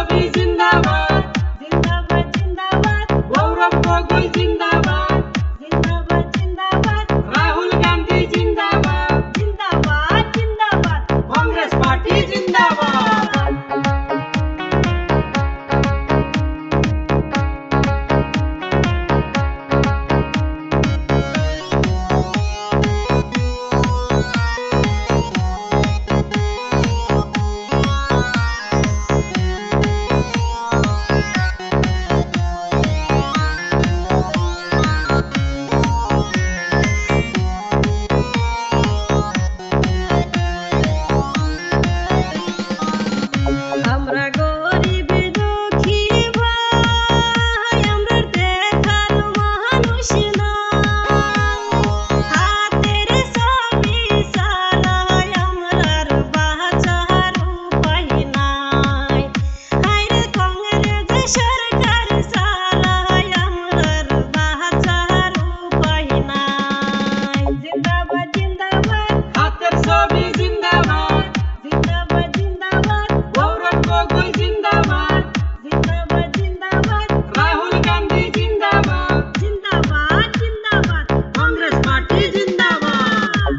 ছবি জিন্দাবাদ জিন্দাবাদ জিন্দাবাদ গৌরব গগৈ জিন্দাবাদ জিন্দাবাদ জিন্দাবাদ রাহুল গান্ধী জিন্দাবাদ জিন্দাবাদ জিন্দাবাদ কংগ্রেস পার্টি জিন্দাবাদ আমরা গরিব দুঃখী ভাই আমরা দেখার মানুষ না হাতের ছবি সারাই আমরার বাঁচার উপায় নাই হায়রে কংগ্রেস সরকার সারাই আমরার বাঁচার উপায় নাই জিন্দাবাদ জিন্দাবাদ হাতের ছবি জিন্দাবাদ জিন্দাবাদ জিন্দাবাদ গৌরব গগৈ জিন্দাবাদ জিন্দাবাদ জিন্দাবাদ রাহুল গান্ধী জিন্দাবাদ জিন্দাবাদ জিন্দাবাদ কংগ্রেস পার্টি জিন্দাবাদ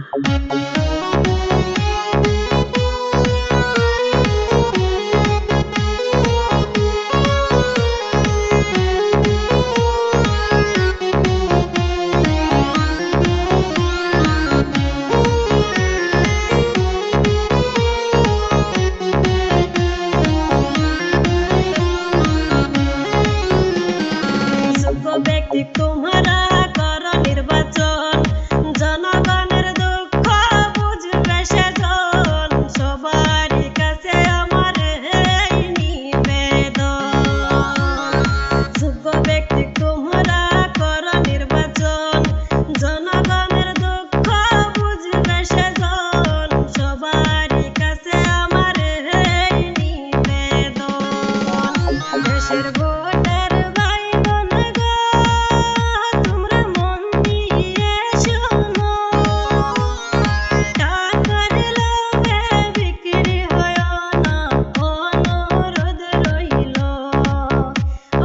যোগ্য ব্যক্তি তোমরা করো নির্বাচন জনগণের দুঃখ বুঝবে সেজন সবারই কাছে আমার এই নিবেদন যোগ্য ব্যক্তি তোমরা করো নির্বাচন জনগণের দুঃখ বুঝবে সেজন সবারই কাছে আমার এই নিবেদন দেশের ভোটার ভাই বোন গো তোমরা মন দিয়ে শোনো টাকার লোভে বিক্রি হয়ো না অনুরোধ রইল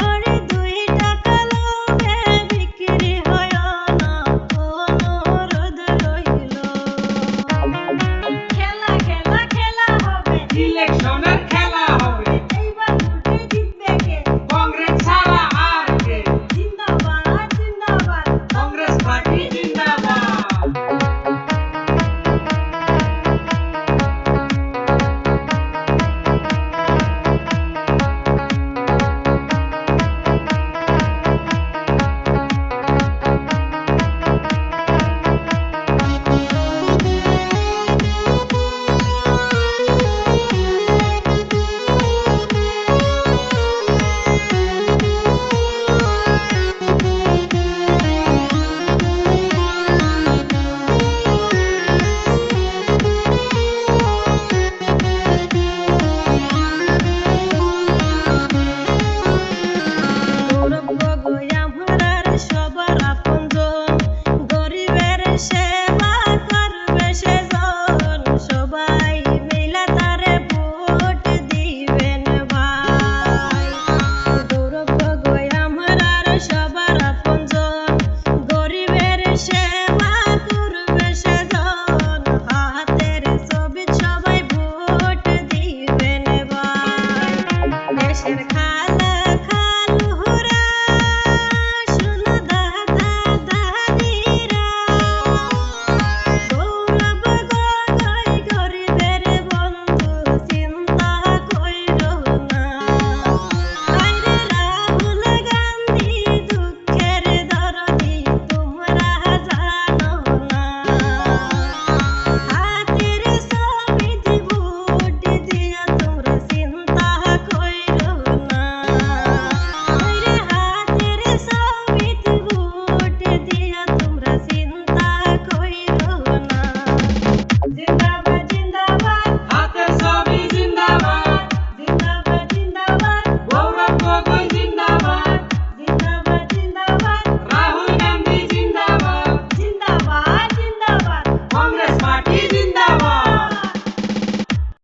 ওরে 2 টাকা লোভে বিক্রি হয়ো না অনুরোধ রইল খেলা খেলা খেলা হবে ইলেকশন